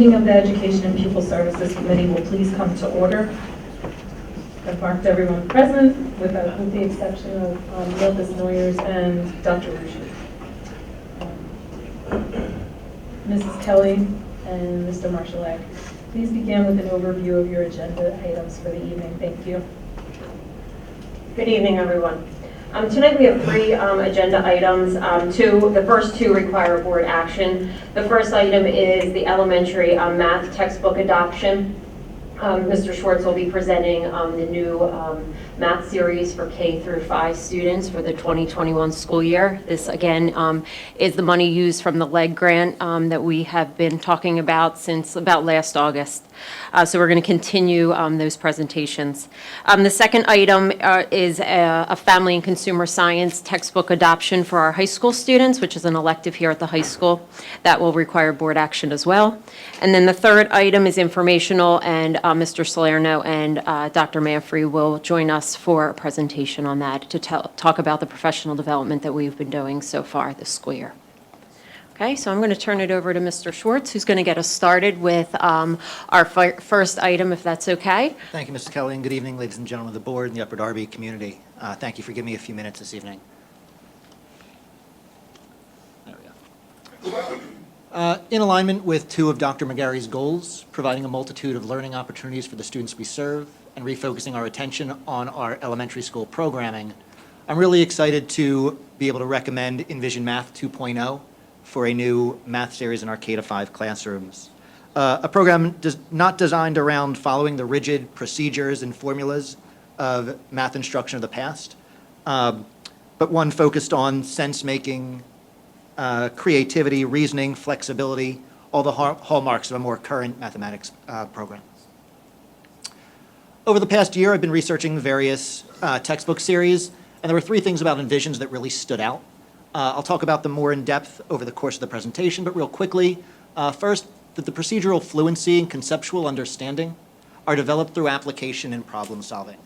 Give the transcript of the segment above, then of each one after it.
meeting of the Education and Pupil Services Committee will please come to order. I've marked everyone present with the exception of Lucas Noyers and Dr. Rushi. Mrs. Kelly and Mr. Marshall, please begin with an overview of your agenda items for the evening. Thank you. Good evening, everyone. Tonight we have three agenda items. The first two require board action. The first item is the elementary math textbook adoption. Mr. Schwartz will be presenting the new math series for K through 5 students for the 2021 school year. This again is the money used from the LEG grant that we have been talking about since about last August. So we're going to continue those presentations. The second item is a family and consumer science textbook adoption for our high school students, which is an elective here at the high school. That will require board action as well. And then the third item is informational, and Mr. Salerno and Dr. Manfrey will join us for a presentation on that to talk about the professional development that we've been doing so far this school year. Okay, so I'm going to turn it over to Mr. Schwartz, who's going to get us started with our first item, if that's okay. Thank you, Mrs. Kelly, and good evening, ladies and gentlemen of the board and the Upper Darby community. Thank you for giving me a few minutes this evening. There we go. In alignment with two of Dr. McGarry's goals, providing a multitude of learning opportunities for the students we serve and refocusing our attention on our elementary school programming, I'm really excited to be able to recommend Envision Math 2.0 for a new math series in our K-5 classrooms. A program not designed around following the rigid procedures and formulas of math instruction of the past, but one focused on sense-making, creativity, reasoning, flexibility, all the hallmarks of a more current mathematics program. Over the past year, I've been researching various textbook series, and there were three things about Envisions that really stood out. I'll talk about them more in depth over the course of the presentation, but real quickly, first, that the procedural fluency and conceptual understanding are developed through application and problem solving,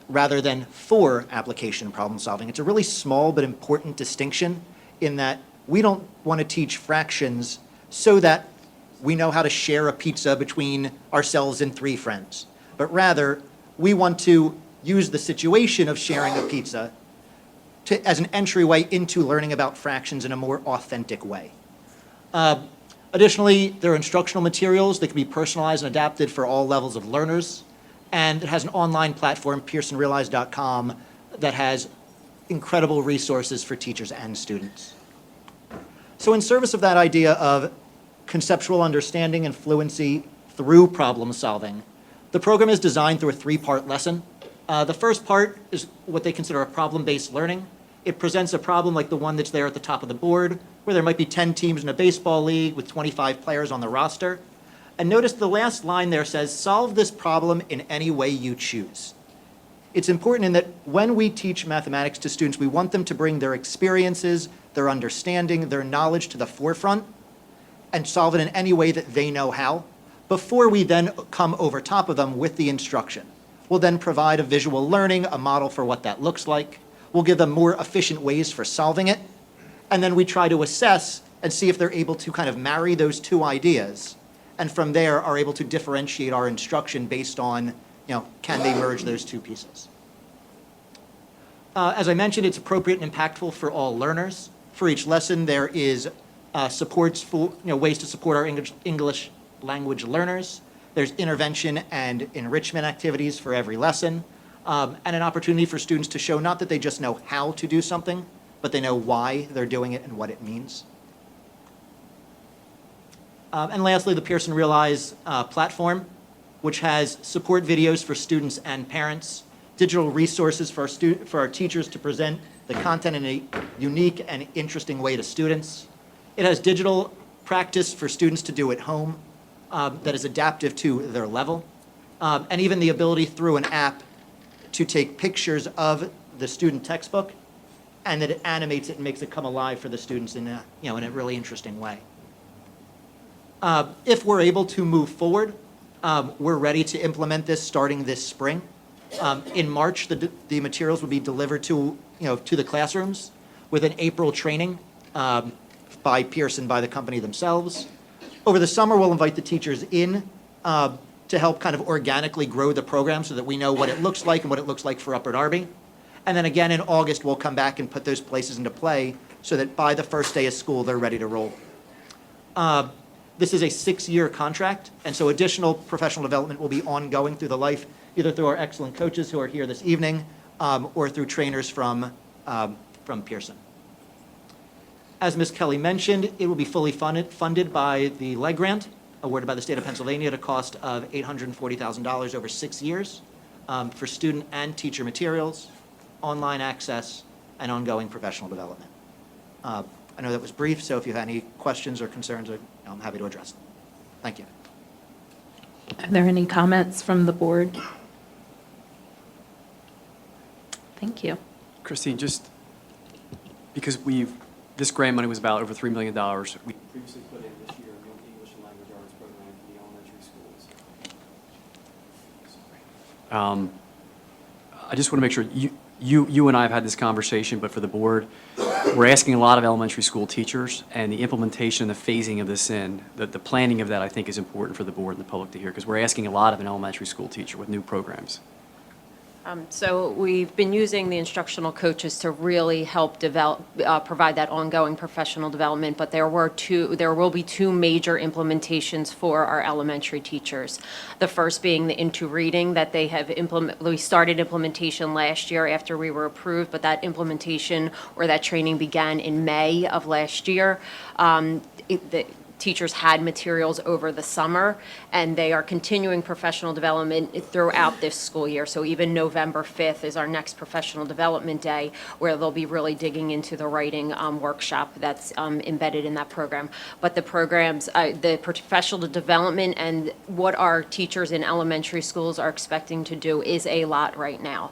rather than for application and problem solving. It's a really small but important distinction in that we don't want to teach fractions so that we know how to share a pizza between ourselves and 3 friends, but rather we want to use the situation of sharing a pizza as an entryway into learning about fractions in a more authentic way. Additionally, there are instructional materials that can be personalized and adapted for all levels of learners, and it has an online platform, pearsonrealize.com, that has incredible resources for teachers and students. So in service of that idea of conceptual understanding and fluency through problem solving, the program is designed through a 3-part lesson. The first part is what they consider a problem-based learning. It presents a problem like the one that's there at the top of the board, where there might be 10 teams in a baseball league with 25 players on the roster. And notice the last line there says, solve this problem in any way you choose. It's important in that when we teach mathematics to students, we want them to bring their experiences, their understanding, their knowledge to the forefront and solve it in any way that they know how, before we then come over top of them with the instruction. We'll then provide a visual learning, a model for what that looks like. We'll give them more efficient ways for solving it. And then we try to assess and see if they're able to kind of marry those two ideas. And from there are able to differentiate our instruction based on, can they merge those two pieces? As I mentioned, it's appropriate and impactful for all learners. For each lesson, there is supports for, ways to support our English language learners. There's intervention and enrichment activities for every lesson, and an opportunity for students to show not that they just know how to do something, but they know why they're doing it and what it means. And lastly, the Pearson Realize platform, which has support videos for students and parents, digital resources for our teachers to present the content in a unique and interesting way to students. It has digital practice for students to do at home, that is adaptive to their level, and even the ability through an app to take pictures of the student textbook and that it animates it and makes it come alive for the students in a, in a really interesting way. If we're able to move forward, we're ready to implement this starting this spring. In March, the materials will be delivered to the classrooms with an April training by Pearson, by the company themselves. Over the summer, we'll invite the teachers in to help kind of organically grow the program so that we know what it looks like and what it looks like for Upper Darby. And then again in August, we'll come back and put those places into play so that by the first day of school, they're ready to roll. This is a 6-year contract, and so additional professional development will be ongoing through the life, either through our excellent coaches who are here this evening or through trainers from Pearson. As Ms. Kelly mentioned, it will be fully funded by the LEG grant awarded by the state of Pennsylvania at a cost of $840,000 over 6 years for student and teacher materials, online access, and ongoing professional development. I know that was brief, so if you have any questions or concerns, I'm happy to address them. Thank you. Are there any comments from the board? Thank you. Christine, just because this grant money was about over $3 million, we previously put in this year a new English and language arts program for the elementary schools. I just want to make sure, you and I have had this conversation, but for the board, we're asking a lot of elementary school teachers, and the implementation, the phasing of this in, the planning of that I think is important for the board and the public to hear, because we're asking a lot of an elementary school teacher with new programs. So we've been using the instructional coaches to really help provide that ongoing professional development, but there will be 2 major implementations for our elementary teachers. The first being the Into Reading that they have we started implementation last year after we were approved, but that implementation or that training began in May of last year. The teachers had materials over the summer, and they are continuing professional development throughout this school year. So even November 5th is our next professional development day, where they'll be really digging into the writing workshop that's embedded in that program. But the programs, the professional development and what our teachers in elementary schools are expecting to do is a lot right now.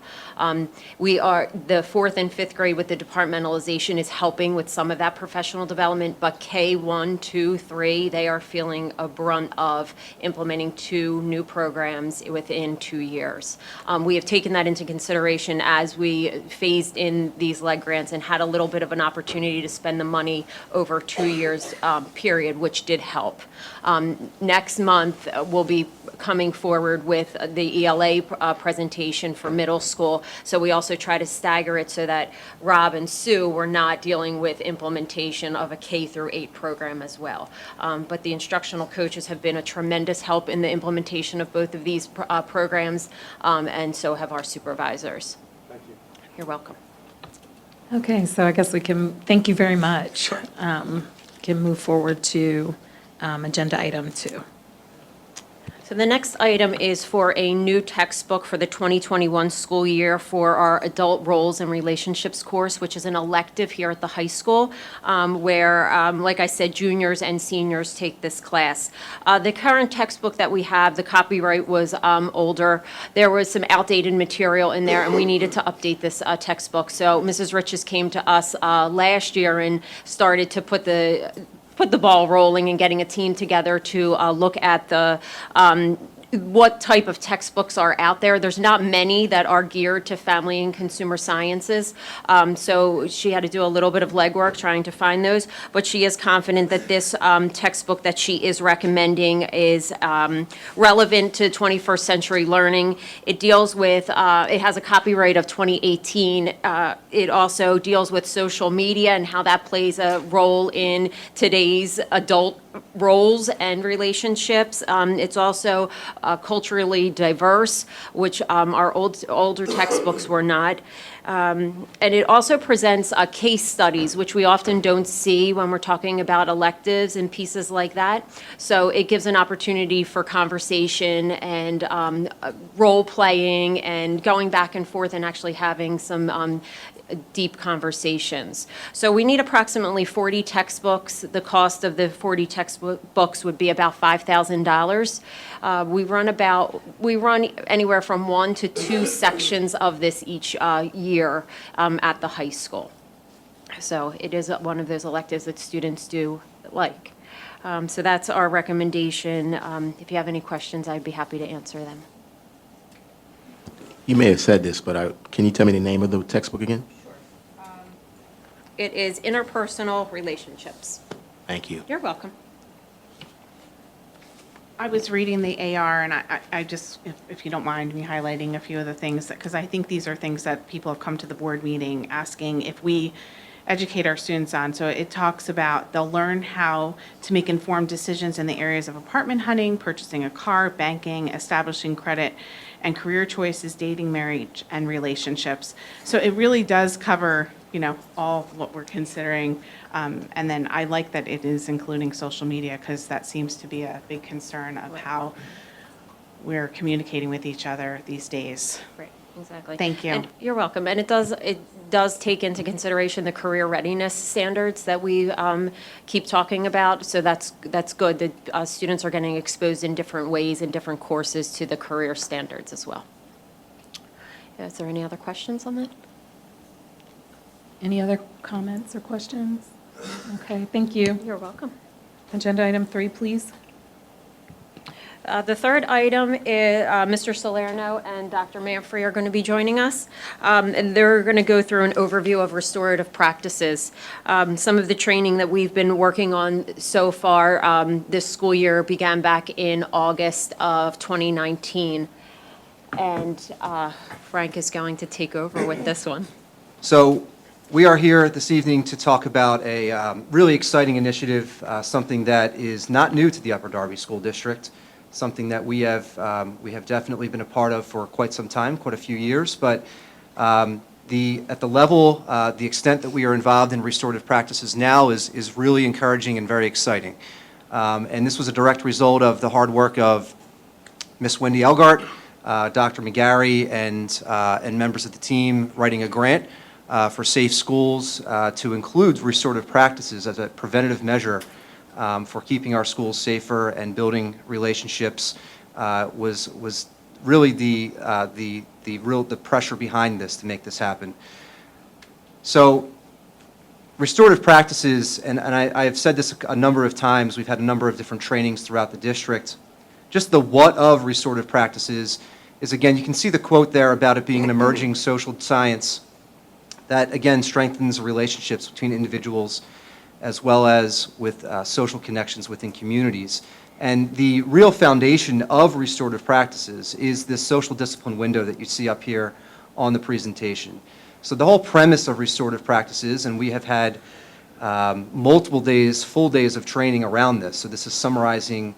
We are, the 4th and 5th grade with the departmentalization is helping with some of that professional development, but K1, 2, 3, they are feeling a brunt of implementing 2 new programs within 2 years. We have taken that into consideration as we phased in these LEG grants and had a little bit of an opportunity to spend the money over 2 years period, which did help. Next month, we'll be coming forward with the ELA presentation for middle school. So we also try to stagger it so that Rob and Sue were not dealing with implementation of a K through 8 program as well. But the instructional coaches have been a tremendous help in the implementation of both of these programs, and so have our supervisors. Thank you. You're welcome. Okay, so I guess we can, thank you very much. Sure. Can move forward to agenda item 2. So the next item is for a new textbook for the 2021 school year for our Adult Roles and Relationships course, which is an elective here at the high school, where, like I said, juniors and seniors take this class. The current textbook that we have, the copyright was older. There was some outdated material in there, and we needed to update this textbook. So Mrs. Riches came to us last year and started to put the ball rolling and getting a team together to look at the what type of textbooks are out there. There's not many that are geared to family and consumer sciences, so she had to do a little bit of legwork trying to find those, but she is confident that this textbook that she is recommending is relevant to 21st century learning. It deals with, it has a copyright of 2018. It also deals with social media and how that plays a role in today's adult roles and relationships. It's also culturally diverse, which our older textbooks were not. And it also presents case studies, which we often don't see when we're talking about electives and pieces like that. So it gives an opportunity for conversation and role playing and going back and forth and actually having some deep conversations. So we need approximately 40 textbooks. The cost of the 40 textbooks would be about $5,000. We run anywhere from 1 to 2 sections of this each year at the high school. So it is one of those electives that students do like. So that's our recommendation. If you have any questions, I'd be happy to answer them. You may have said this, but can you tell me the name of the textbook again? It is Interpersonal Relationships. Thank you. You're welcome. I was reading the AR, and I just, if you don't mind me highlighting a few of the things, because I think these are things that people have come to the board meeting asking if we educate our students on. So it talks about they'll learn how to make informed decisions in the areas of apartment hunting, purchasing a car, banking, establishing credit, and career choices, dating, marriage, and relationships. So it really does cover, all what we're considering. And then I like that it is including social media, because that seems to be a big concern of how we're communicating with each other these days. Right, exactly. Thank you. And you're welcome. And it does take into consideration the career readiness standards that we keep talking about. So that's good that students are getting exposed in different ways in different courses to the career standards as well. Is there any other questions on that? Any other comments or questions? Okay, thank you. You're welcome. Agenda item 3, please. The third item is Mr. Salerno and Dr. Manfrey are going to be joining us, and they're going to go through an overview of restorative practices. Some of the training that we've been working on so far this school year began back in August of 2019, and Frank is going to take over with this one. So we are here this evening to talk about a really exciting initiative, something that is not new to the Upper Darby School District, something that we have definitely been a part of for quite some time, quite a few years. But at the level, the extent that we are involved in restorative practices now is really encouraging and very exciting. And this was a direct result of the hard work of Miss Wendy Elgart, Dr. McGarry, and members of the team writing a grant for safe schools to include restorative practices as a preventative measure for keeping our schools safer and building relationships was really the pressure behind this to make this happen. So restorative practices, and I have said this a number of times, we've had a number of different trainings throughout the district. Just the what of restorative practices is, again, you can see the quote there about it being an emerging social science that, again, strengthens relationships between individuals as well as with social connections within communities. And the real foundation of restorative practices is this social discipline window that you see up here on the presentation. So the whole premise of restorative practices, and we have had multiple days, full days of training around this. So this is summarizing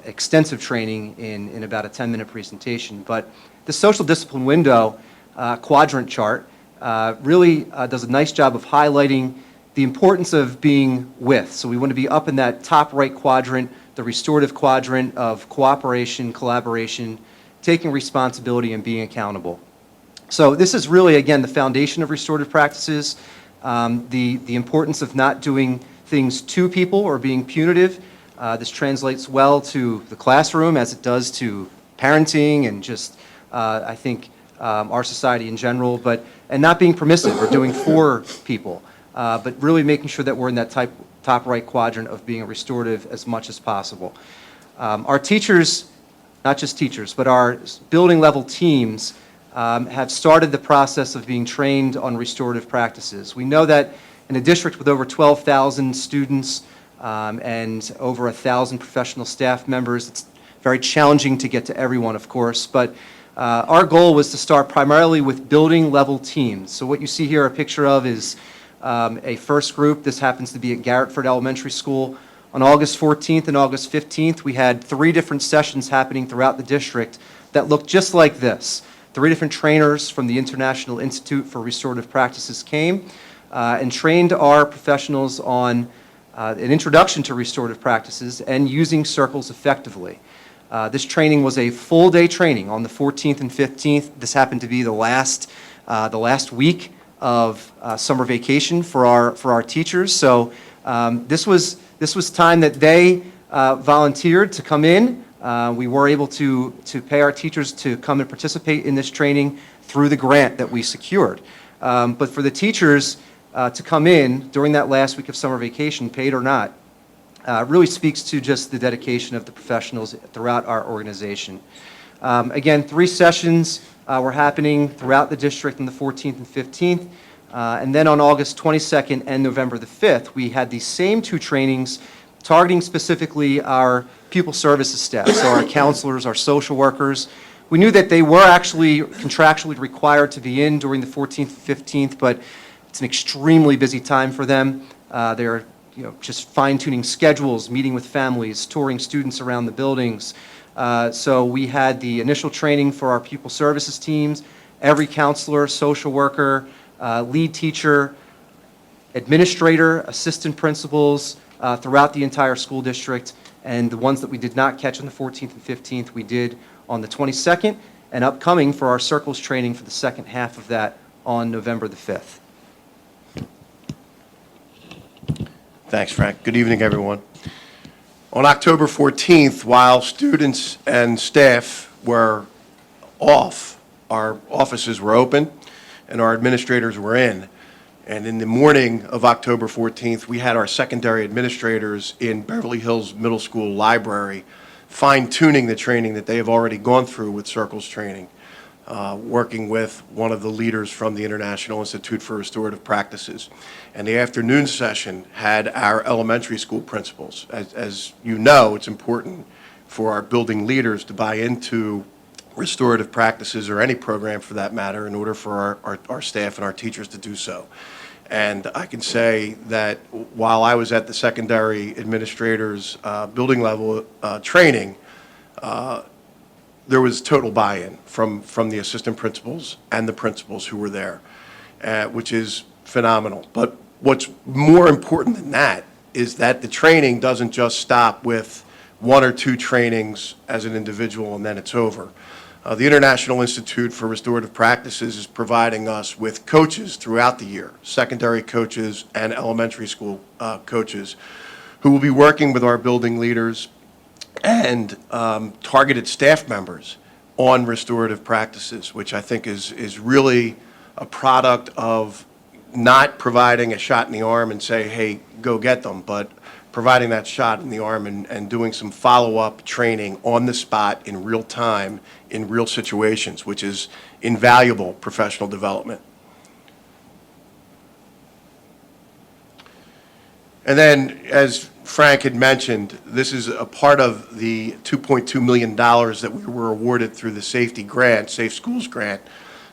extensive training in about a 10-minute presentation. But the social discipline window quadrant chart really does a nice job of highlighting the importance of being with. So we want to be up in that top right quadrant, the restorative quadrant of cooperation, collaboration, taking responsibility, and being accountable. So this is really, again, the foundation of restorative practices, the importance of not doing things to people or being punitive. This translates well to the classroom as it does to parenting and just, I think, our society in general, and not being permissive or doing for people. But really making sure that we're in that top right quadrant of being restorative as much as possible. Our teachers, not just teachers, but our building level teams have started the process of being trained on restorative practices. We know that in a district with over 12,000 students and over 1,000 professional staff members, it's very challenging to get to everyone, of course, but our goal was to start primarily with building level teams. So what you see here a picture of is a first group. This happens to be at Garrettford Elementary School. On August 14th and August 15th, we had 3 different sessions happening throughout the district that looked just like this. 3 different trainers from the International Institute for Restorative Practices came and trained our professionals on an introduction to restorative practices and using circles effectively. This training was a full day training on the 14th and 15th. This happened to be the last week of summer vacation for our teachers. So this was time that they volunteered to come in. We were able to pay our teachers to come and participate in this training through the grant that we secured. But for the teachers to come in during that last week of summer vacation, paid or not, really speaks to just the dedication of the professionals throughout our organization. Again, 3 sessions were happening throughout the district on the 14th and 15th. And then on August 22nd and November the 5th, we had these same 2 trainings targeting specifically our pupil services staff, so our counselors, our social workers. We knew that they were actually contractually required to be in during the 14th, 15th, but it's an extremely busy time for them. They're just fine-tuning schedules, meeting with families, touring students around the buildings. So we had the initial training for our pupil services teams, every counselor, social worker, lead teacher, administrator, assistant principals throughout the entire school district, and the ones that we did not catch on the 14th and 15th, we did on the 22nd, and upcoming for our circles training for the second half of that on November the 5th. Thanks, Frank. Good evening, everyone. On October 14th, while students and staff were off, our offices were open and our administrators were in. And in the morning of October 14th, we had our secondary administrators in Beverly Hills Middle School Library fine-tuning the training that they have already gone through with Circles training, working with one of the leaders from the International Institute for Restorative Practices. And the afternoon session had our elementary school principals. As you know, it's important for our building leaders to buy into restorative practices, or any program for that matter, in order for our staff and our teachers to do so. And I can say that while I was at the secondary administrators building level training, there was total buy-in from the assistant principals and the principals who were there, which is phenomenal. But what's more important than that is that the training doesn't just stop with 1 or 2 trainings as an individual and then it's over. The International Institute for Restorative Practices is providing us with coaches throughout the year, secondary coaches and elementary school coaches, who will be working with our building leaders and targeted staff members on restorative practices, which I think is really a product of not providing a shot in the arm and say, hey, go get them, but providing that shot in the arm and doing some follow-up training on the spot in real time, in real situations, which is invaluable professional development. And then, as Frank had mentioned, this is a part of the $2.2 million that we were awarded through the Safety Grant, Safe Schools Grant.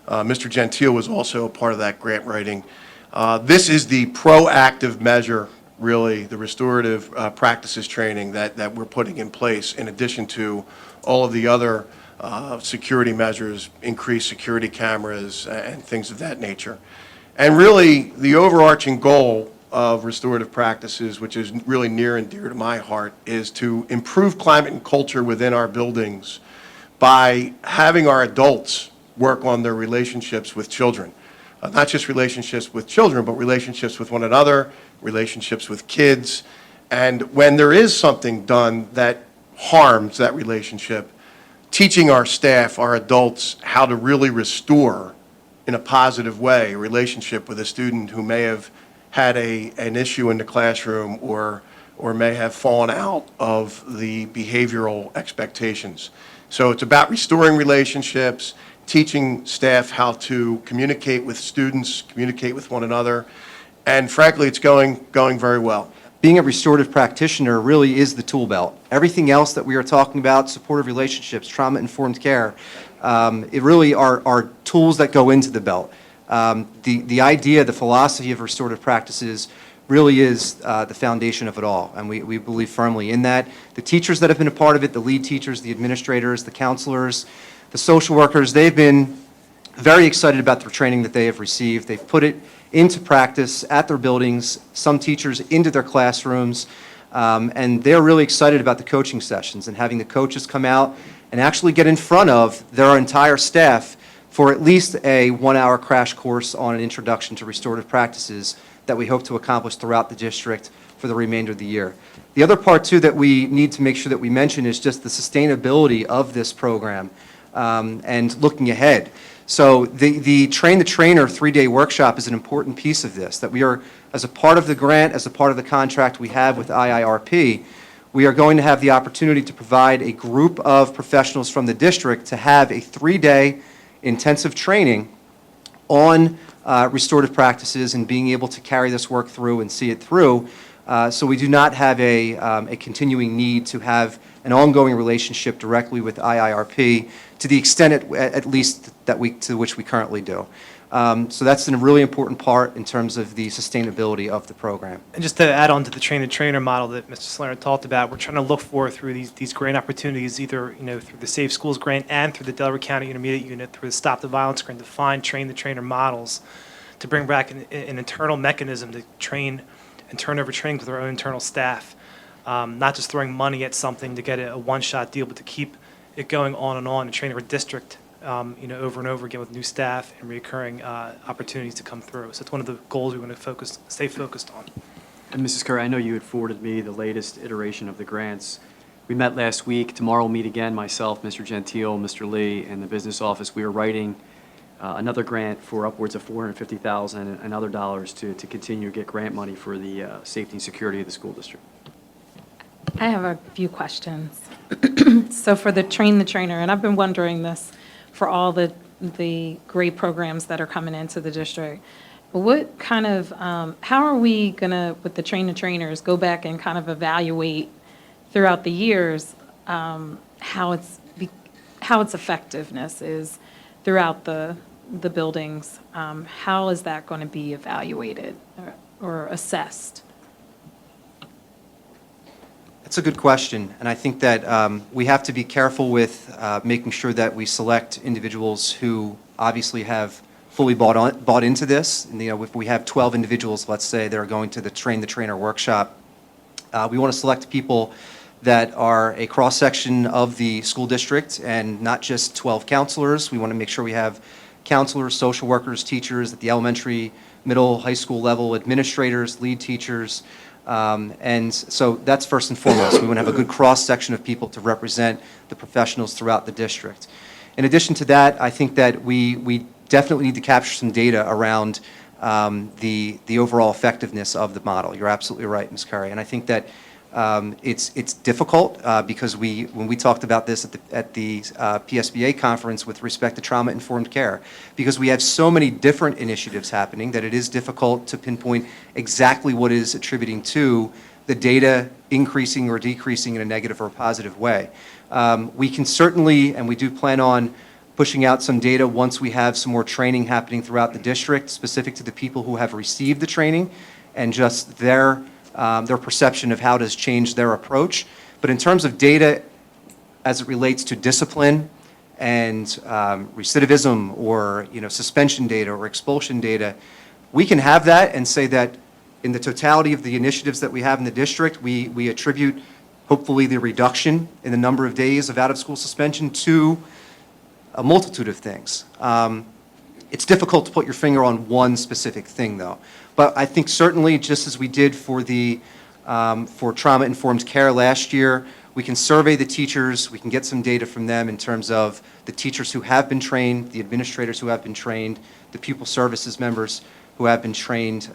Mr. Gentile was also a part of that grant writing. This is the proactive measure, really, the restorative practices training that we're putting in place, in addition to all of the other security measures, increased security cameras, and things of that nature. And really, the overarching goal of restorative practices, which is really near and dear to my heart, is to improve climate and culture within our buildings by having our adults work on their relationships with children. Not just relationships with children, but relationships with one another, relationships with kids. And when there is something done that harms that relationship, teaching our staff, our adults, how to really restore in a positive way a relationship with a student who may have had an issue in the classroom or may have fallen out of the behavioral expectations. So it's about restoring relationships, teaching staff how to communicate with students, communicate with one another, and frankly, it's going very well. Being a restorative practitioner really is the tool belt. Everything else that we are talking about, supportive relationships, trauma-informed care, it really are tools that go into the belt. The idea, the philosophy of restorative practices really is the foundation of it all, and we believe firmly in that. The teachers that have been a part of it, the lead teachers, the administrators, the counselors, the social workers, they've been very excited about the training that they have received. They've put it into practice at their buildings, some teachers into their classrooms, and they're really excited about the coaching sessions and having the coaches come out and actually get in front of their entire staff for at least a 1-hour crash course on an introduction to restorative practices that we hope to accomplish throughout the district for the remainder of the year. The other part, too, that we need to make sure that we mention is just the sustainability of this program and looking ahead. So the Train the Trainer 3-day workshop is an important piece of this, that we are, as a part of the grant, as a part of the contract we have with IIRP, we are going to have the opportunity to provide a group of professionals from the district to have a 3-day intensive training on restorative practices and being able to carry this work through and see it through So we do not have a continuing need to have an ongoing relationship directly with IIRP to the extent at least to which we currently do. So that's a really important part in terms of the sustainability of the program. And just to add on to the train-the-trainer model that Mr. Slater talked about, we're trying to look for through these grant opportunities, either through the Safe Schools grant and through the Delaware County Intermediate Unit through the Stop the Violence grant, to find train-the-trainer models to bring back an internal mechanism to train and turn over training with our own internal staff, not just throwing money at something to get a one-shot deal, but to keep it going on and train our district over and over again with new staff and recurring opportunities to come through. So it's one of the goals we want to stay focused on. And Mrs. Curry, I know you had forwarded me the latest iteration of the grants. We met last week. Tomorrow we'll meet again, myself, Mr. Gentile, Mr. Lee, and the business office. We are writing another grant for upwards of $450,000 and other dollars to continue to get grant money for the safety and security of the school district. I have a few questions. So for the trainer, and I've been wondering this for all the great programs that are coming into the district, what kind of, how are we gonna, with the trainers, go back and kind of evaluate throughout the years how its effectiveness is throughout the buildings? How is that going to be evaluated or assessed? That's a good question, and I think that we have to be careful with making sure that we select individuals who obviously have fully bought into this. And, if we have 12 individuals, let's say, that are going to the trainer workshop, we want to select people that are a cross-section of the school district and not just 12 counselors. We want to make sure we have counselors, social workers, teachers at the elementary, middle, high school level, administrators, lead teachers. And so that's first and foremost. We want to have a good cross-section of people to represent the professionals throughout the district. In addition to that, I think that we definitely need to capture some data around the overall effectiveness of the model. You're absolutely right, Ms. Curry. And I think that it's difficult because when we talked about this at the PSBA conference with respect to trauma-informed care, because we have so many different initiatives happening that it is difficult to pinpoint exactly what is attributing to the data increasing or decreasing in a negative or positive way. We can certainly, and we do plan on pushing out some data once we have some more training happening throughout the district specific to the people who have received the training and just their perception of how it has changed their approach. But in terms of data as it relates to discipline and recidivism or suspension data or expulsion data, we can have that and say that in the totality of the initiatives that we have in the district, we attribute hopefully the reduction in the number of days of out-of-school suspension to a multitude of things. It's difficult to put your finger on one specific thing, though. But I think certainly, just as we did for trauma-informed care last year, we can survey the teachers, we can get some data from them in terms of the teachers who have been trained, the administrators who have been trained, the pupil services members who have been trained,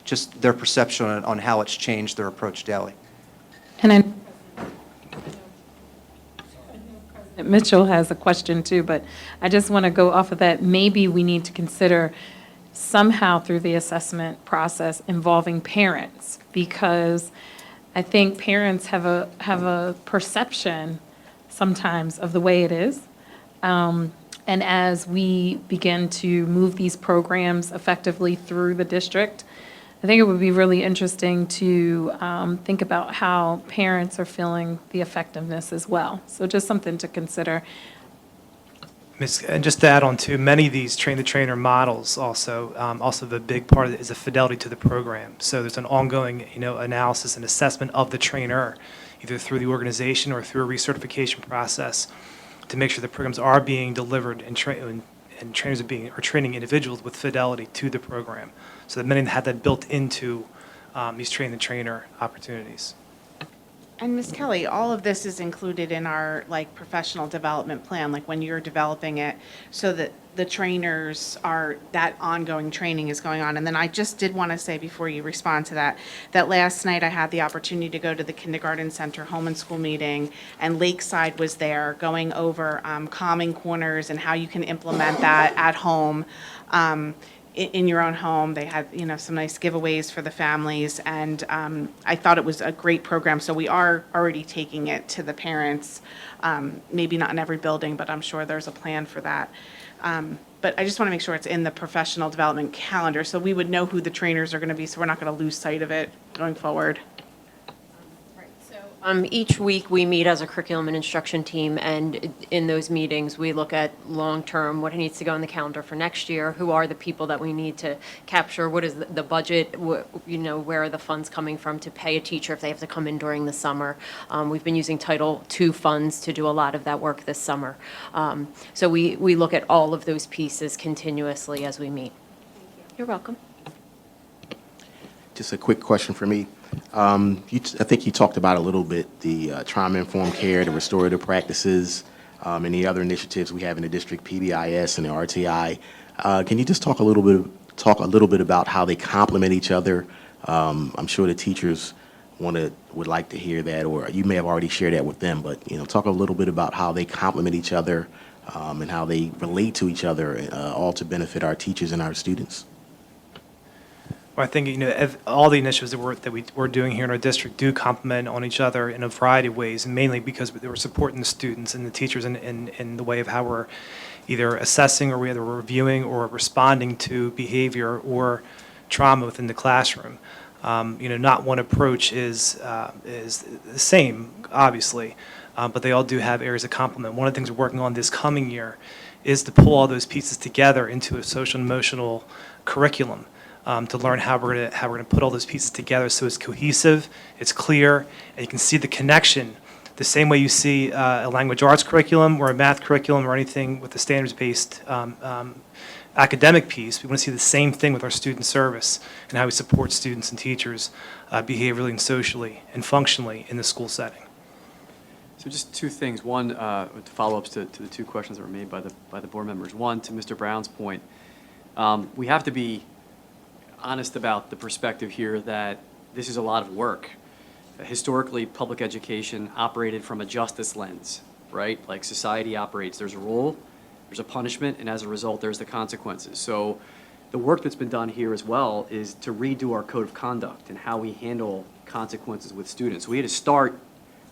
just their perception on how it's changed their approach daily. And I know President Mitchell has a question too, but I just want to go off of that. Maybe we need to consider somehow through the assessment process involving parents, because I think parents have a perception sometimes of the way it is. And as we begin to move these programs effectively through the district, I think it would be really interesting to think about how parents are feeling the effectiveness as well. So just something to consider. And just to add on to many of these train-the-trainer models also the big part of it is the fidelity to the program. So there's an ongoing analysis and assessment of the trainer, either through the organization or through a recertification process, to make sure the programs are being delivered and trainers are training individuals with fidelity to the program. So that many have that built into these train-the-trainer opportunities. And Ms. Kelly, all of this is included in our professional development plan, when you're developing it, so that the trainers that ongoing training is going on. And then I just did want to say before you respond to that last night I had the opportunity to go to the kindergarten center home and school meeting, and Lakeside was there going over calming corners and how you can implement that at home. in your own home. They had, some nice giveaways for the families, and I thought it was a great program. So we are already taking it to the parents, maybe not in every building, but I'm sure there's a plan for that. But I just want to make sure it's in the professional development calendar, so we would know who the trainers are going to be, so we're not going to lose sight of it going forward. Each week, we meet as a curriculum and instruction team, and in those meetings, we look at long-term, what needs to go on the calendar for next year, who are the people that we need to capture, what is the budget, where are the funds coming from to pay a teacher if they have to come in during the summer. We've been using Title II funds to do a lot of that work this summer. So we look at all of those pieces continuously as we meet. You're welcome. Just a quick question for me. I think you talked about a little bit the trauma-informed care, the restorative practices, and the other initiatives we have in the district, PBIS and the RTI. Can you just talk a little bit about how they complement each other? I'm sure the teachers would like to hear that, or you may have already shared that with them. But talk a little bit about how they complement each other and how they relate to each other, all to benefit our teachers and our students. Well, I think, all the initiatives that we're doing here in our district do complement on each other in a variety of ways, and mainly because we're supporting the students and the teachers in the way of how we're either assessing or we're reviewing or responding to behavior or trauma within the classroom. Not one approach is the same, obviously, but they all do have areas of complement. One of the things we're working on this coming year is to pull all those pieces together into a social and emotional curriculum. To learn how we're going to put all those pieces together so it's cohesive, it's clear, and you can see the connection the same way you see a language arts curriculum or a math curriculum or anything with the standards-based academic piece. We want to see the same thing with our student service and how we support students and teachers behaviorally and socially and functionally in the school setting. So just two things. One, follow-ups to the two questions that were made by the board members. One, to Mr. Brown's point, we have to be honest about the perspective here that this is a lot of work. Historically, public education operated from a justice lens, right? Like society operates. There's a rule, there's a punishment, and as a result, there's the consequences. So the work that's been done here as well is to redo our code of conduct and how we handle consequences with students. We had to start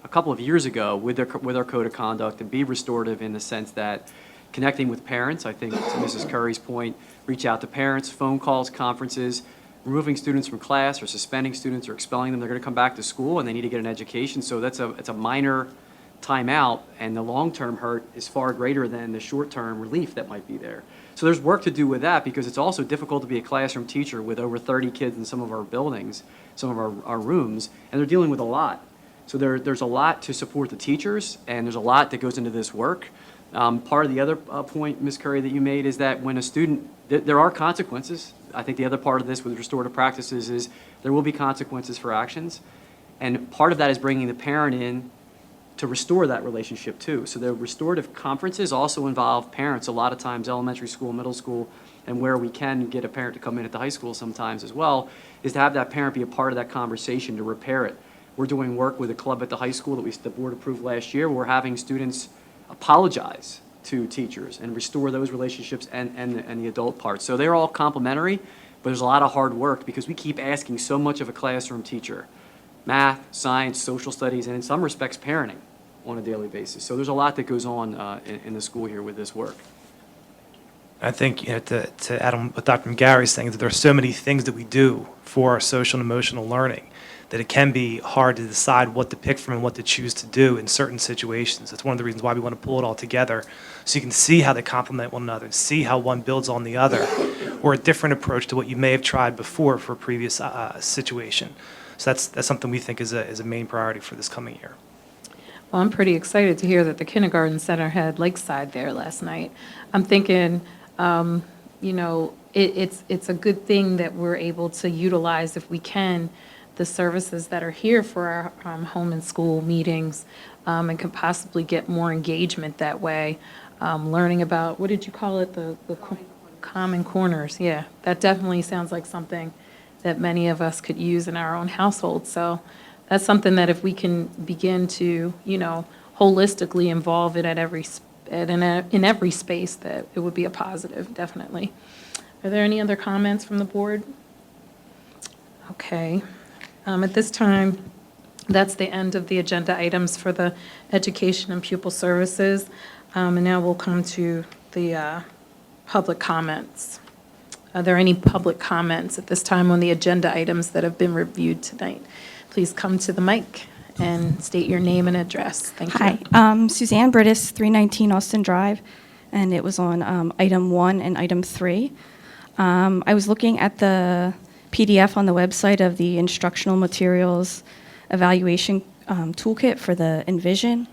a couple of years ago with our code of conduct and be restorative in the sense that connecting with parents, I think to Mrs. Curry's point, reach out to parents, phone calls, conferences, removing students from class or suspending students or expelling them. They're going to come back to school and they need to get an education. So it's a minor timeout, and the long-term hurt is far greater than the short-term relief that might be there. So there's work to do with that, because it's also difficult to be a classroom teacher with over 30 kids in some of our buildings, some of our rooms, and they're dealing with a lot. So there's a lot to support the teachers, and there's a lot that goes into this work. Part of the other point, Ms. Curry, that you made is that when a student, there are consequences. I think the other part of this with restorative practices is there will be consequences for actions. And part of that is bringing the parent in to restore that relationship too. So the restorative conferences also involve parents, a lot of times elementary school, middle school, and where we can get a parent to come in at the high school sometimes as well, is to have that parent be a part of that conversation to repair it. We're doing work with a club at the high school that the board approved last year. We're having students apologize to teachers and restore those relationships and the adult part. So they're all complementary, but there's a lot of hard work because we keep asking so much of a classroom teacher. Math, science, social studies, and in some respects, parenting on a daily basis. So there's a lot that goes on in the school here with this work. I think, to add on what Dr. McGarry's saying, that there are so many things that we do for our social and emotional learning that it can be hard to decide what to pick from and what to choose to do in certain situations. That's one of the reasons why we want to pull it all together, so you can see how they complement one another, see how one builds on the other, or a different approach to what you may have tried before for a previous situation. So that's something we think is a main priority for this coming year. Well, I'm pretty excited to hear that the kindergarten center had Lakeside there last night. I'm thinking, it's a good thing that we're able to utilize, if we can, the services that are here for our home and school meetings, and could possibly get more engagement that way. Learning about, what did you call it, the common corners? Yeah, that definitely sounds like something that many of us could use in our own household. So that's something that if we can begin to, holistically involve it in every space, that it would be a positive, definitely. Are there any other comments from the board? Okay. At this time, that's the end of the agenda items for the education and pupil services. And now we'll come to the public comments. Are there any public comments at this time on the agenda items that have been reviewed tonight? Please come to the mic and state your name and address. Thank you. Hi, Suzanne Brittis, 319 Austin Drive, and it was on item 1 and item 3. I was looking at the PDF on the website of the instructional materials evaluation toolkit for the Envision,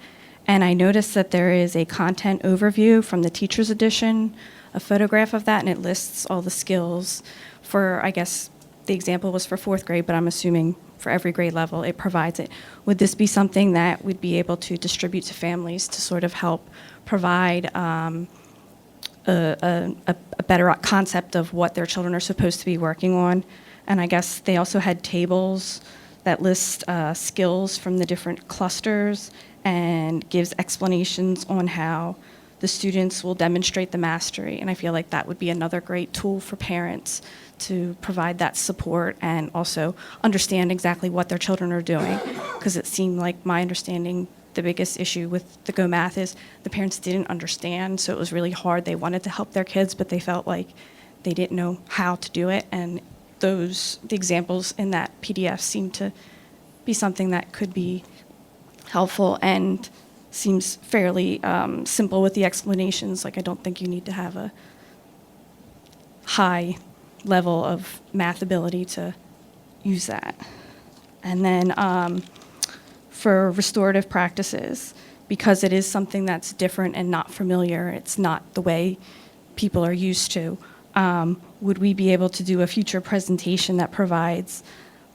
and I noticed that there is a content overview from the teacher's edition, a photograph of that, and it lists all the skills for, I guess, the example was for 4th grade, but I'm assuming for every grade level it provides it. Would this be something that we'd be able to distribute to families to sort of help provide a better concept of what their children are supposed to be working on? And I guess they also had tables that list skills from the different clusters and gives explanations on how the students will demonstrate the mastery. And I feel like that would be another great tool for parents to provide that support and also understand exactly what their children are doing. Because it seemed like my understanding, the biggest issue with the Go Math is the parents didn't understand, so it was really hard. They wanted to help their kids, but they felt like they didn't know how to do it. And the examples in that PDF seem to be something that could be helpful and seems fairly simple with the explanations. Like, I don't think you need to have a high level of math ability to use that. And then for restorative practices, because it is something that's different and not familiar, it's not the way people are used to, would we be able to do a future presentation that provides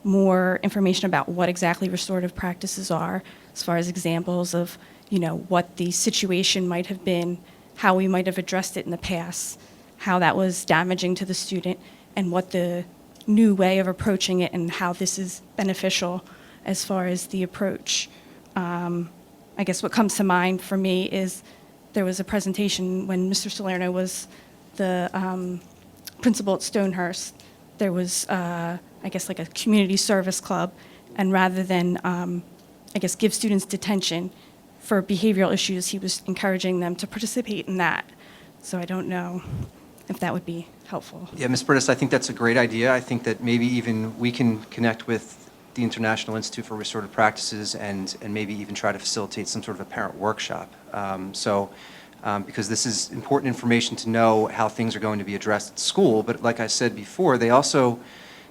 more information about what exactly restorative practices are, as far as examples of, you know, what the situation might have been, how we might have addressed it in the past, how that was damaging to the student, and what the new way of approaching it and how this is beneficial as far as the approach. I guess what comes to mind for me is there was a presentation when Mr. Salerno was the principal at Stonehurst. There was, I guess, like a community service club, and rather than, I guess, give students detention for behavioral issues, he was encouraging them to participate in that. So I don't know if that would be helpful. Yeah, Ms. Brittis, I think that's a great idea. I think that maybe even we can connect with the International Institute for Restorative Practices and maybe even try to facilitate some sort of a parent workshop. Because this is important information to know how things are going to be addressed at school, but like I said before, they also,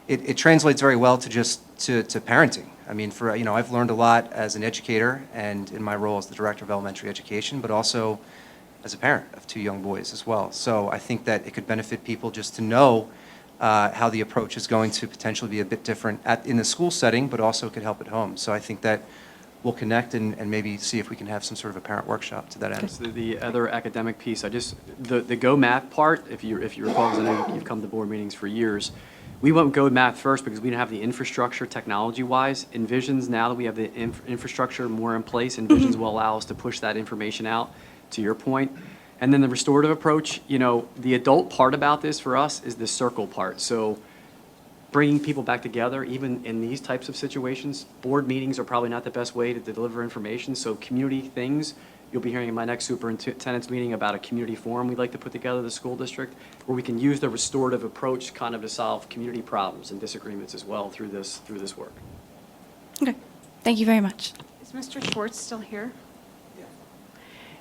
it translates very well to just to parenting. I mean, I've learned a lot as an educator and in my role as the director of elementary education, but also as a parent of 2 young boys as well. So I think that it could benefit people just to know how the approach is going to potentially be a bit different in the school setting, but also could help at home. So I think that we'll connect and maybe see if we can have some sort of a parent workshop to that end. So the other academic piece, the Go Math part, if you recall, 'cause I know you've come to board meetings for years, we went Go Math first because we didn't have the infrastructure technology-wise. Envisions, now that we have the infrastructure more in place, Envisions will allow us to push that information out, to your point. And then the restorative approach, the adult part about this for us is the circle part. So bringing people back together, even in these types of situations, board meetings are probably not the best way to deliver information. So community things, you'll be hearing in my next superintendent's meeting about a community forum we'd like to put together, the school district, where we can use the restorative approach kind of to solve community problems and disagreements as well through this work. Okay, thank you very much. Is Mr. Schwartz still here?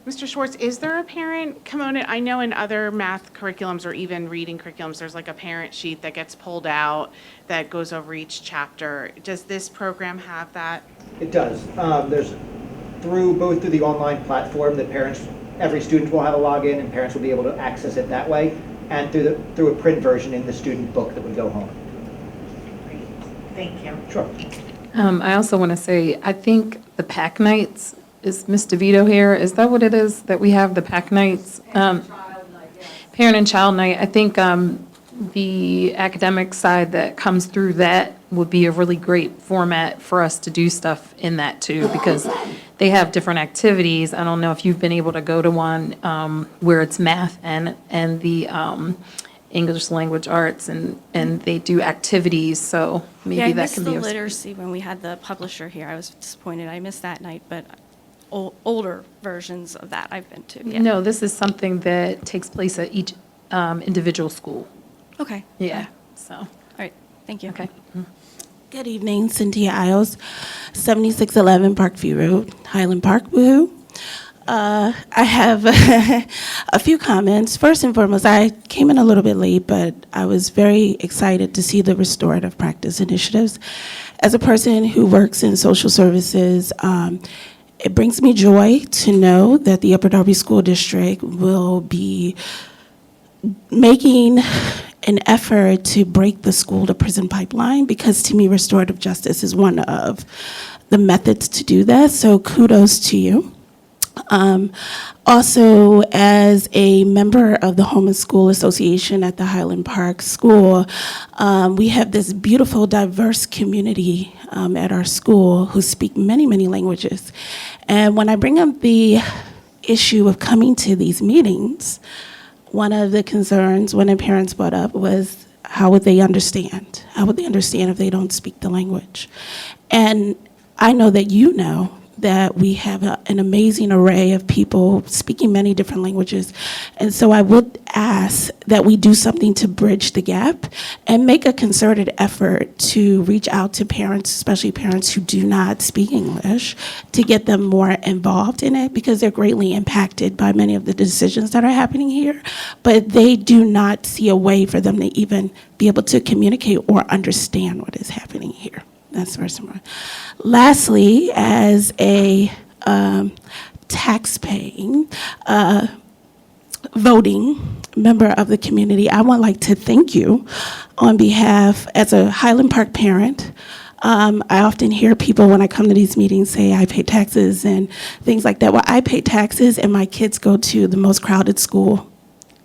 Mr. Schwartz, is there a parent component? I know in other math curriculums or even reading curriculums, there's like a parent sheet that gets pulled out that goes over each chapter. Does this program have that? It does. There's both through the online platform that every student will have a login and parents will be able to access it that way, and through a print version in the student book that would go home. Great. Thank you. Sure. I also want to say, I think the PAC nights, is Ms. DeVito here? Is that what it is, that we have the PAC nights? Parent and child night. I think the academic side that comes through that would be a really great format for us to do stuff in that too, because they have different activities. I don't know if you've been able to go to one where it's math and the English language arts, and they do activities, so maybe that can be. I missed the literacy when we had the publisher here. I was disappointed. I missed that night, but older versions of that I've been to. Yeah. No, this is something that takes place at each individual school. Okay. Yeah, so, All right. Thank you. okay. Good evening, Cynthia Iles, 7611 Parkview Road, Highland Park. Woohoo! I have a few comments. First and foremost, I came in a little bit late, but I was very excited to see the restorative practice initiatives. As a person who works in social services, it brings me joy to know that the Upper Darby School District will be making an effort to break the school to prison pipeline, because to me, restorative justice is one of the methods to do that. So kudos to you. Also, as a member of the Home and School Association at the Highland Park School, we have this beautiful, diverse community at our school who speak many, many languages. And when I bring up the issue of coming to these meetings, one of the concerns when the parents brought up was, how would they understand? How would they understand if they don't speak the language? And I know that you know that we have an amazing array of people speaking many different languages. And so I would ask that we do something to bridge the gap and make a concerted effort to reach out to parents, especially parents who do not speak English, to get them more involved in it, because they're greatly impacted by many of the decisions that are happening here, but they do not see a way for them to even be able to communicate or understand what is happening here. That's first and foremost. Lastly, as a tax-paying, voting member of the community, I would like to thank you on behalf, as a Highland Park parent. I often hear people when I come to these meetings say, I pay taxes and things like that. Well, I pay taxes and my kids go to the most crowded school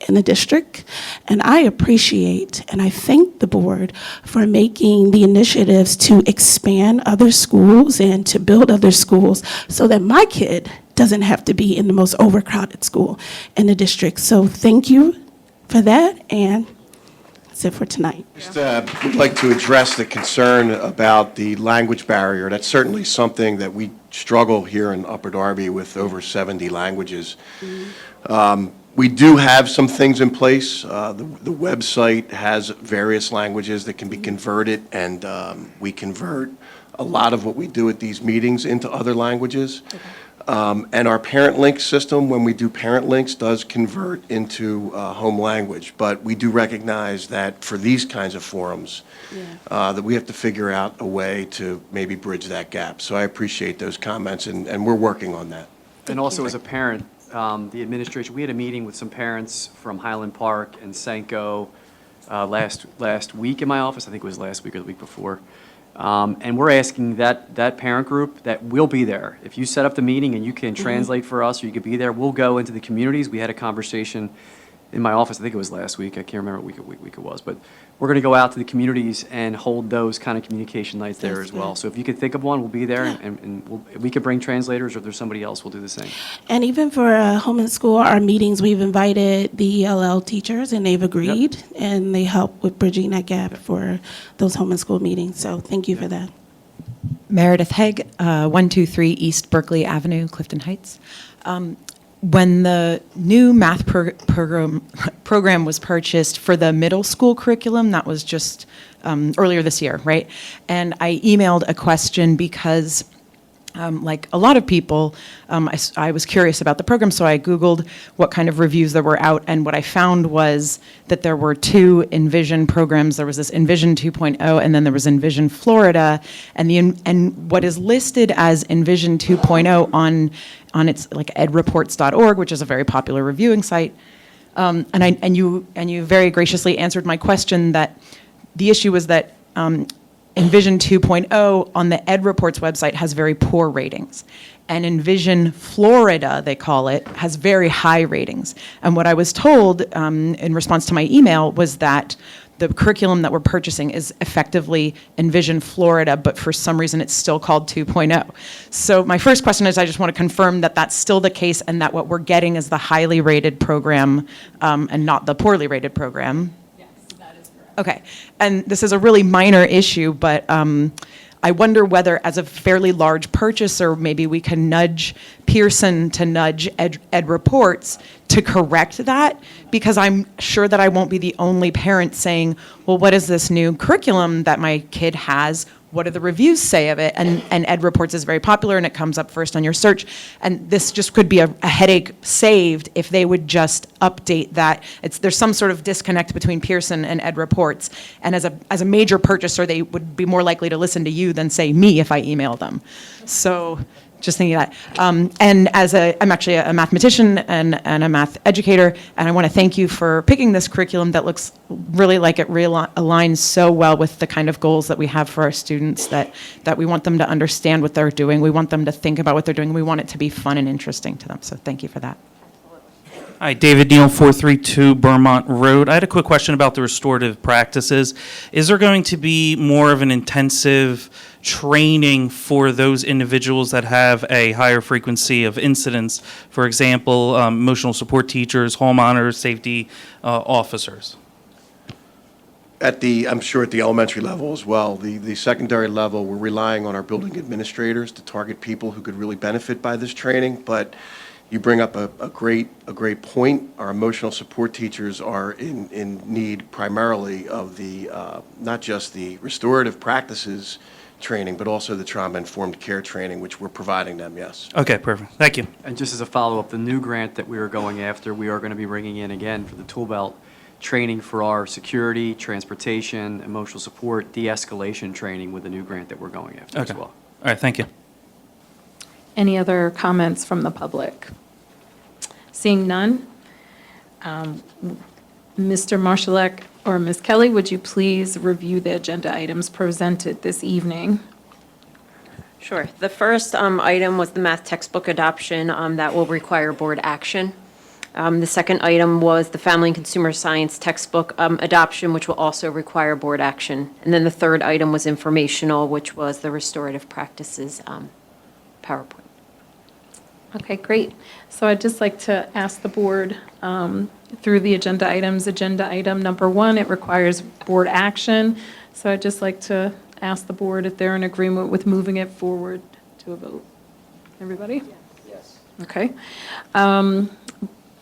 in the district, and I appreciate and I thank the board for making the initiatives to expand other schools and to build other schools so that my kid doesn't have to be in the most overcrowded school in the district. So thank you for that, and that's it for tonight. Just would like to address the concern about the language barrier. That's certainly something that we struggle here in Upper Darby with over 70 languages. We do have some things in place. The website has various languages that can be converted, and we convert a lot of what we do at these meetings into other languages. And our parent link system, when we do parent links, does convert into home language. But we do recognize that for these kinds of forums, that we have to figure out a way to maybe bridge that gap. So I appreciate those comments, and we're working on that. And also, as a parent, the administration, we had a meeting with some parents from Highland Park and Sanko last week in my office. I think it was last week or the week before. And we're asking that parent group that will be there. If you set up the meeting and you can translate for us, or you could be there, we'll go into the communities. We had a conversation in my office, I think it was last week. I can't remember what week it was. But we're going to go out to the communities and hold those kind of communication nights there as well. So if you could think of one, we'll be there, and we could bring translators, or if there's somebody else, we'll do the same. And even for home and school, our meetings, we've invited the ELL teachers, and they've agreed, and they help with bridging that gap for those home and school meetings. So thank you for that. Meredith Haig, 123 East Berkeley Avenue, Clifton Heights. When the new math program was purchased for the middle school curriculum, that was just earlier this year, right? And I emailed a question because, like a lot of people, I was curious about the program, so I Googled what kind of reviews there were out, and what I found was that there were two Envision programs. There was this Envision 2.0, and then there was Envision Florida, and what is listed as Envision 2.0 on its like edreports.org, which is a very popular reviewing site, and you very graciously answered my question that the issue was that Envision 2.0 on the EdReports website has very poor ratings. And Envision Florida, they call it, has very high ratings. And what I was told in response to my email was that the curriculum that we're purchasing is effectively Envision Florida, but for some reason it's still called 2.0. So my first question is, I just want to confirm that that's still the case, and that what we're getting is the highly rated program and not the poorly rated program. Yes. Okay, and this is a really minor issue, but I wonder whether, as a fairly large purchaser, maybe we can nudge Pearson to nudge Ed Reports to correct that, because I'm sure that I won't be the only parent saying, well, what is this new curriculum that my kid has? What do the reviews say of it? And Ed Reports is very popular, and it comes up first on your search. And this just could be a headache saved if they would just update that. There's some sort of disconnect between Pearson and Ed Reports. And as a major purchaser, they would be more likely to listen to you than, say, me if I email them. So just thinking of that. And I'm actually a mathematician and a math educator, and I want to thank you for picking this curriculum that looks really like it aligns so well with the kind of goals that we have for our students, that we want them to understand what they're doing, we want them to think about what they're doing, we want it to be fun and interesting to them. So thank you for that. Hi, David Neal, 432 Beaumont Road. I had a quick question about the restorative practices. Is there going to be more of an intensive training for those individuals that have a higher frequency of incidents? For example, emotional support teachers, hall monitors, safety officers? I'm sure at the elementary level as well. The secondary level, we're relying on our building administrators to target people who could really benefit by this training. But you bring up a great point. Our emotional support teachers are in need primarily of the not just the restorative practices training, but also the trauma-informed care training, which we're providing them, yes. Okay, perfect. Thank you. And just as a follow-up, the new grant that we are going after, we are going to be bringing in again for the tool belt training for our security, transportation, emotional support, de-escalation training with the new grant that we're going after as well. All right, thank you. Any other comments from the public? Seeing none, Mr. Marshallek or Ms. Kelly, would you please review the agenda items presented this evening? Sure. The first item was the math textbook adoption that will require board action. The second item was the family and consumer science textbook adoption, which will also require board action. And then the third item was informational, which was the restorative practices PowerPoint. Okay, great. So I'd just like to ask the board through the agenda items. Agenda item number 1, it requires board action. So I'd just like to ask the board if they're in agreement with moving it forward to a vote. Everybody? Yes. Okay.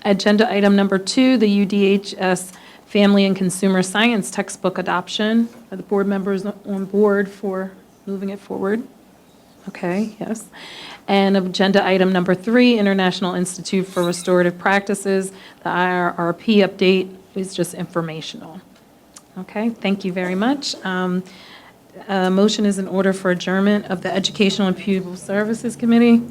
Agenda item number 2, the UDHS Family and Consumer Science textbook adoption. Are the board members on board for moving it forward? Okay, yes. And agenda item number 3, International Institute for Restorative Practices. The IRRP update is just informational. Okay, thank you very much. A motion is in order for adjournment of the Educational and Pupil Services Committee.